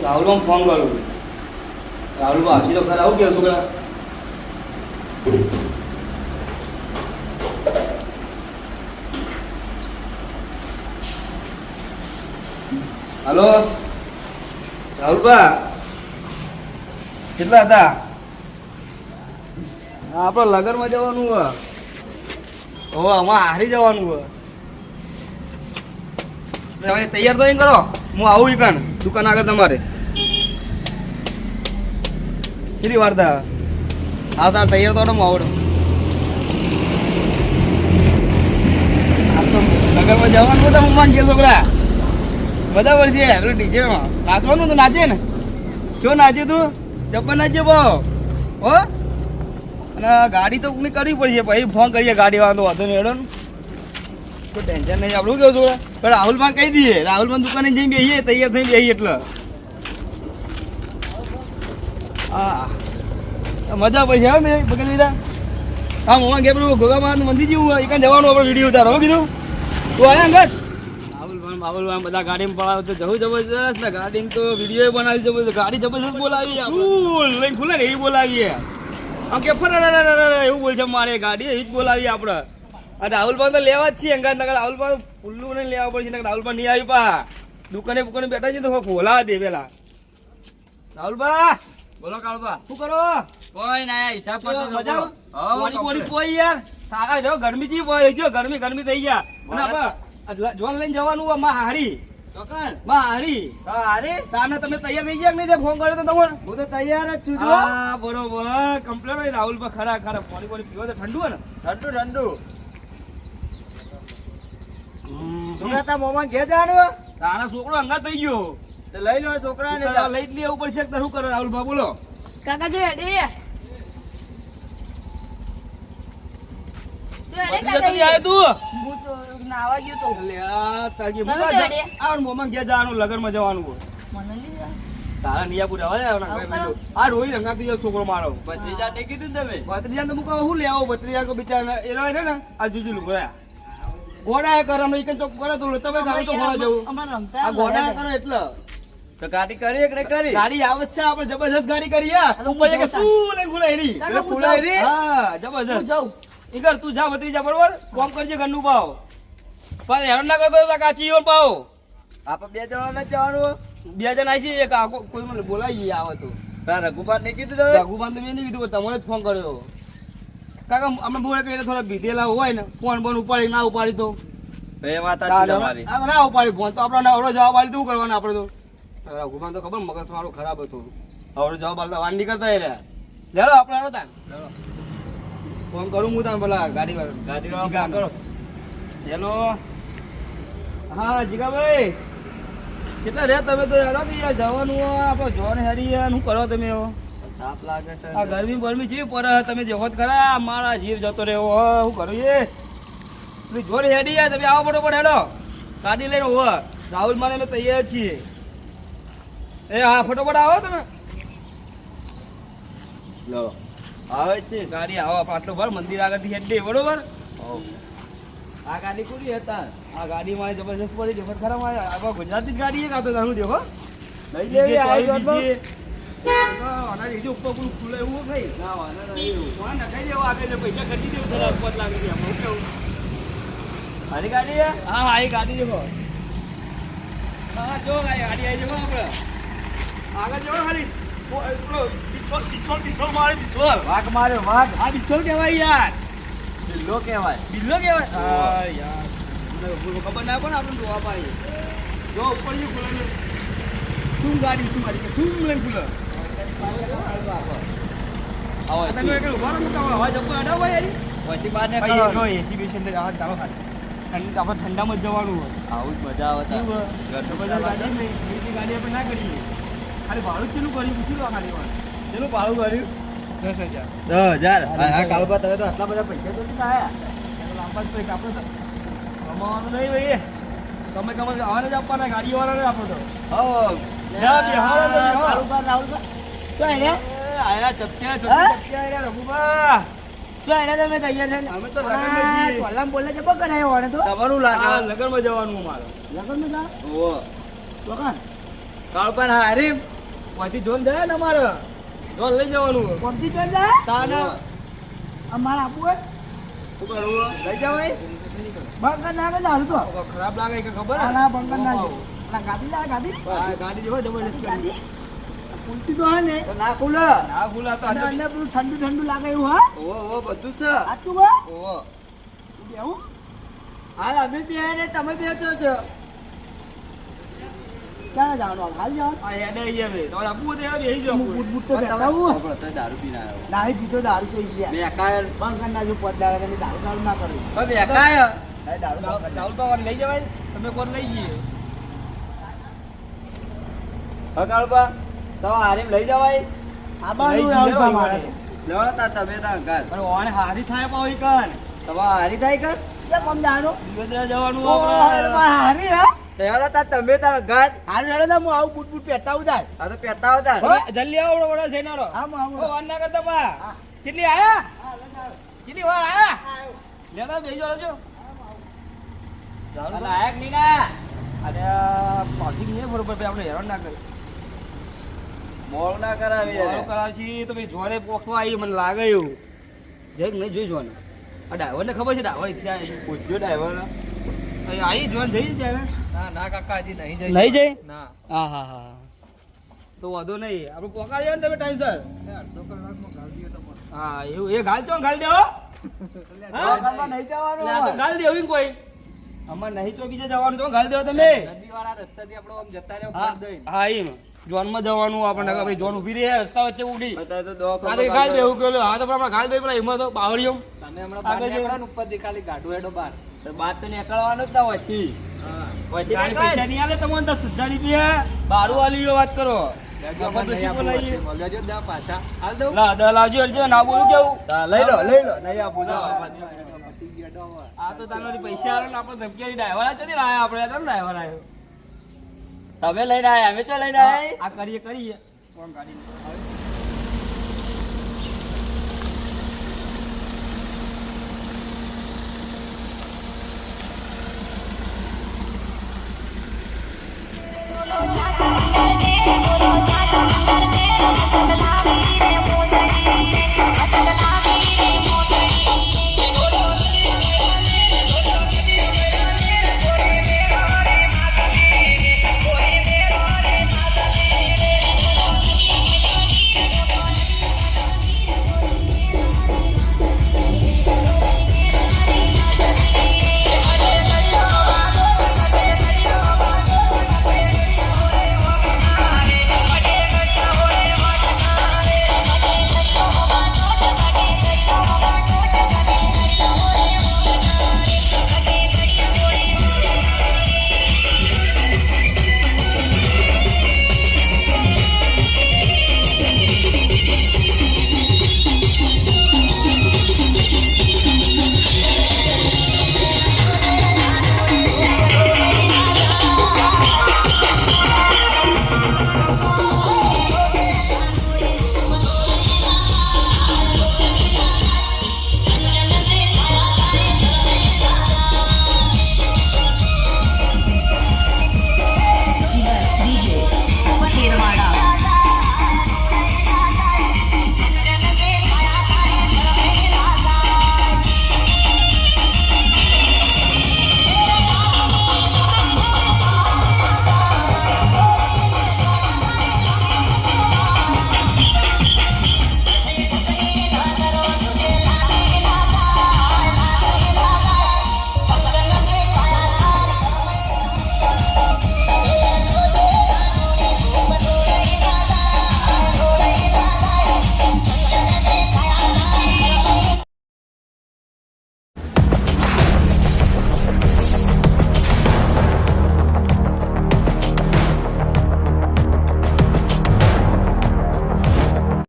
Rahul phone કરું. રાહુલ આવશે તો ખરા. આવું કેવું છોકરા? હલો રાહુલબા, કેટલા હતા? આપણે લગનમાં જવાનું હોય. ઓ આમાં હારી જવાનું હોય. હવે તૈયાર તો અહીં કરો, હું આવું ઈ કણ દુકાન આગળ તમારે. કેટલી વાર થા? હા તાર તૈયાર તો હું આવડું. લગનમાં જવાનું બધા હું માન ગયા છોકરા. બધા વર્ષે પેલું ડીજેમાં નાચવાનું તો નાચે ને. શું નાચે તું? જબ્બર નાચે ભાવ. હો અને ગાડી તો કોની કરવી પડશે. પછી ફોન કરીએ ગાડી વાળો વાંધો નહીં. હેડો તો ટેન્શન નહીં. આપણું કેવું છોકરા? પણ રાહુલમાં કહી દઈએ. રાહુલમાં દુકાને જઈને બેસીએ, તૈયાર થઈને બેસીએ એટલે. હા મજા પછી હા મેં બગડી લીધા. હા મોમાં ગયા પેલું ગોગામાં મંદિર જેવું એક જવાનું આપણે વિડીયો ઉતારો. હો કીધું તું આયા અંગત? રાહુલ બધા ગાડીમાં પડાવે તો જવું જબરજસ્ત ને. ગાડીમાં તો વિડીયો બનાવી જબરજસ્ત. ગાડી જબરજસ્ત બોલાવી લઈને ખુલે ને એવી બોલાવીએ. આમ કે એવું બોલશે મારે ગાડી એ જ બોલાવીએ આપણે. અને રાહુલભાઈ તો લેવા જ છીએ અંગાત. રાહુલભાઈ પુલ્લું નહીં લેવા પડશે. રાહુલભાઈ નહીં આવી પા દુકાને બુકાને બેઠા છે તો ખોલા દે પેલા. રાહુલભાઈ બોલો. કાળભા શું કરો? કોઈ ના હિસાબ કોઈ યાર સારા જો ગરમી થી જો ગરમી થઈ ગયા. જોન લઈને જવાનું માં હાડી માં હાડી તાને તમે તૈયાર થઈ ગયા નહીં? ફોન કર્યો તો તમારે. હું તો તૈયાર જ છું. હા બરોબર કમ્પ્લેટ હોય. રાહુલ ભાઈ ખરા પાણી પીવો તો ઠંડુ હોય ને? ઠંડુ છોકરા તા મોમાં ઘેર જવાનું. તારા છોકરો અંગા થઈ ગયો તો લઈ લો છોકરા ને. લઈ જ લેવું પડશે. શું કરો રાહુલ ભાઈ? બોલો કાકા જો હેડે છોકરો મારો ભત્રીજા શું લેવો? ભત્રીજા તો બિચારા એ રહે ને આ જુજુ ગોડા કરો કરે તો તમે ગાડી તો ખોવા જવું. આ ગોડા કરો એટલે તો ગાડી કરી કરી ગાડી આવે છે. આપણે જબરજસ્ત ગાડી કરીએ. શું લઈને ખુલાઈ? હા જબરજસ્ત જાઉં. ઈગર તું જા ભત્રીજા બરોબર. કોમ કરજે ઘરનું ભાવ પણ હેરાન ના કરતો કાચી ભાવ. આપણે બે જણા જવાનું. બે જણા આવી છે. કોઈ મને બોલાવી આવે તો રઘુપાત નહીં કીધું? રઘુપાત તો મેં નહીં કીધું. તમને જ ફોન કર્યો કાકા. અમે બોલે કે થોડા ભીધેલા હોય ને ફોન બોન ઉપાડી ના ઉપાડી તો ના ઉપાડી ફોન તો આપણે અવડો જવાબ આલી શું કરવાનું? આપણે તો રઘુપાત તો ખબર મગજ મારું ખરાબ હતું. અવડો જવાબ આલતા વાર નહીં કરતા. એટલે લેલો આપણે આવડો તાન ફોન કરું હું તમે પેલા ગાડી કરો. હેલો હા જીગાભાઈ કેટલા રે તમે? તો યાર જવાનું આપણે જોવાને હેરી શું કરો તમે? તાપ લાગે છે. આ ગરમી જીવ પર તમે જેવો ખરા. મારા જીવ જતો રહ્યો. શું કરું એ જોડે હેડી યાર. તમે આવો બરોબર હેડો ગાડી લઈને. હો રાહુલ મારે અમે તૈયાર છીએ. એ હા ફટોફટ આવો તમે. લો આવે છે ગાડી. આવો આટલો ભર મંદિર આગળથી હેડી બરોબર. આ ગાડી કોની હતા? આ ગાડી માં જબરજસ્ત પડી છે. ખરા માં ગુજરાતી જ ગાડી કાતો હું દેખો લઈ લેવી. ઉપર ખુલે એવું નહીં આગળ પૈસા ખર્ચી દેવું. થોડા લાગે છે એમાં કેવું? હારી ગાડી હા હા એ ગાડી દેખો. હા જો ગાડી આવી દેખો. આપણે આગળ જવો ખાલી વાઘ માર્યો વાઘ. આ બિસ્સો કહેવાય યાર. બિલ્લો કહેવાય. હા યાર ખબર ના પણ આપણે જોવા પાડીએ. જો ઉપર જે ખુલે શું ગાડી શું લઈને ખુલે? ઠંડામાં જવાનું હોય. આવું જ મજા આવે. ગાડી આપણે ના કરીએ. ખાલી ભાડું કેટલું કર્યું પૂછી લો. ખાલી કેટલું ભાડું કર્યું? 10,000. કાળુબા તમે તો આટલા બધા પૈસા તો નથી આયા. લાંબા જ પૈસા આપણે કમાવાનું નહીં ભાઈ. તમે આવવાને જ આપવાના ગાડી વાળાને આપો તો. વાથી જોન જાય ને અમારે જોન લઈ જવાનું કોમથી જોઈ જાય તાને અમારે આપવું હોય શું કરવું લઈ જવાય બંગર નાખે દારૂ તો ખરાબ લાગે કે ખબર ના ના બંગર ના જો ના ગાડી લા ગાડી ગાડી જેવો જબરદસ્ત ગાડી ઉલટી તો હે ને ના ખુલે ના ખુલા તો અને અંદર પેલું ઠંડુ ઠંડુ લાગે એવું હા ઓવો બધું છે આતું બા ઓવો બેહું હાલ અમે બે ને તમે બેચો છો ક્યાં જવાનું હાલ જવાનું આ હેડે અહીંયા બે તો આપવું તે બેહી જાવ હું બૂટ બૂટ તો પહેરતા હું આપણે તો દારૂ પીને આવ્યો નાહી પીતો દારૂ તો ઈ ગયા બેકાર બંગર ના જો પદ લાગે તમે દારૂ દારૂ ના કરો બેકાર ભાઈ દારૂ બંગર ના રાહુલ બાવા લઈ જવાય તમે કોણ લઈ જઈએ હકાળબા તો હારીમ લઈ જવાય આબાનું રાહુલ બા મારે તો લેવડો તા તમે તા ઘર પણ ઓને હારી થાય પાવ ઈ કન તમાર હારી થાય કર છે કોમ જાણો દિવદરા જવાનું ઓ આપણે હારી હા લેવડો તા તમે તા ઘર હારી હેડે ને હું આવું બૂટ બૂટ પહેરતા હું જાય આ તો પેટા આવતા તમે જલ્દી આવો વડા જઈનારો હા હું આવું ઓ વાન ના કરતા બા કેટલી આયા કેટલી વાર આયા લેના બેહી જાવ જો લાયક ની ના અરે પાર્કિંગ નહીં બરોબર ભાઈ આપણે હેરાન ના કરે મોળ ના કરાવી મારો કરાવશી તો ભાઈ જોડે પોખવા આવી મને લાગે એવું જઈ નહીં જોઈ જોવાનું આ ડ્રાઈવરને ખબર છે ડ્રાઈવર ત્યાં પૂછજો ડ્રાઈવર આવી જોવાનું જઈ જાય ના ના કાકા હજી નહીં જઈ નહીં જઈ ના હા હા હા તો વાંધો નહીં આપણે પોકાડી ને તમે ટાઈમસર અડધો કલાકમાં ગાળ દઈએ તો પણ. હા એવું એ ગાલ ચો ગાલ દેવો કરવા નહીં જવાનું તો ગાલ દેવું કોઈ અમાર નહીં તો બીજે જવાનું તો ગાલ દેવો તમે નદીવાળા રસ્તાથી આપણે આમ જતા રહ્યો હા ફળ દઈને. હા એમ જોનમાં જવાનું આપણને કે ભાઈ જોન ઊભી રહી રસ્તા વચ્ચે ઉડી અત્યારે તો દવા આ તો ગાલ દેવું કે હા તો આપણે ગાલ દે પેલા એમાં તો બાવળીઓ તમે હમણાં બહાર આગળ નીકળો ને ઉપરથી ખાલી ગાઢું હેડો બહાર. તો બાર તો નીકળવાનું જ ના હોયથી ગાડી પૈસા નહીં આલે તમને 10,000 રૂપિયા બારું વાલી વાત કરો લેજો, આપણે તો નહીં શીખો આપવું લઈએ. પડશે. લેજો, દે પાછા. હાલ દઉં? લા દ લાવજો અરજો ના બોલું કેવું લઈ લો નહીં આપું લો પતી ગયો હેડો હવે. આ તો તારી પૈસા આલે ને આપણે ધમકી ડ્રાઈવર ચોથી લાયા આપણે તો ડ્રાઈવર આવ્યો તમે લઈને આયા અમે તો લઈને આયા આ કરીએ કોણ ગાડી Jack